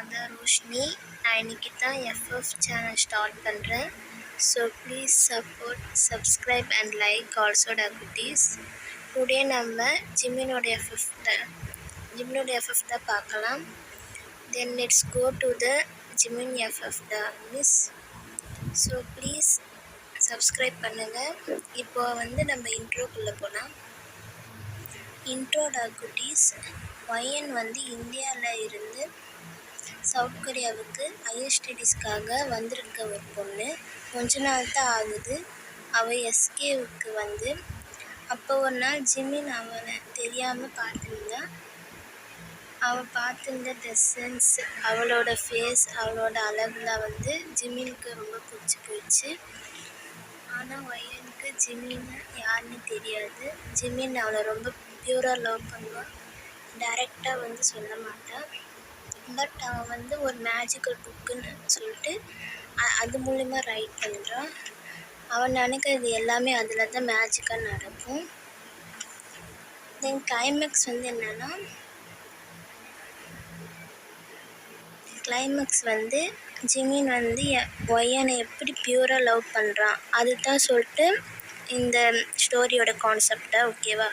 நான் தான் ரோஷினி. நான் இன்றைக்கி தான் எஃப்எஃப் சேனல் ஸ்டார்ட் பண்ணுறேன். So please support, subscribe and like also குட்டீஸ். டுடே நம்ம ஜிம்மினோட எஃப்எஃப் தான் பார்க்கலாம். Then let's go to the Jimin FF miss. So please subscribe பண்ணுங்கள். இப்போ நம்ம இன்ட்ரோக்குள்ளே போகலாம். இன்ட்ரோடா குட்டீஸ், ஒயன் இந்தியாவில் இருந்து சவுத் கொரியாவுக்கு ஹையர் ஸ்டடீஸ்க்காக வந்திருக்க ஒரு பொண்ணு. கொஞ்ச நாள் தான் ஆகுது அவள் எஸ்கேவுக்கு அப்போ ஒரு நாள் ஜிமின் அவளை தெரியாமல் பார்த்துருந்தா. அவள் பார்த்துருந்த ட்ரெஸ்ஸன்ஸ், அவளோட ஃபேஸ், அவளோட அழகுலாம் ஜிமினுக்கு ரொம்ப பிடிச்சி போயிடுச்சு. ஆனால் ஒயனுக்கு ஜிமின் யாருன்னு தெரியாது. ஜிமின் அவளை ரொம்ப பியூராக லவ் பண்ணுவாள். டைரெக்டாக சொல்ல மாட்டாள். பட் அவன் ஒரு மேஜிக்கல் புக்குன்னு சொல்லிட்டு அது மூலிமா ரைட் பண்ணுறான். அவன் நினைக்கிறது எல்லாமே அதில் தான் மேஜிக்காக நடக்கும். தென் கிளைமேக்ஸ் என்னென்னா, ஜிமின் ஒய்யனை எப்படி பியூராக லவ் பண்ணுறான் அதுதான் சொல்லிட்டு இந்த ஸ்டோரியோட கான்செப்டா. ஓகேவா?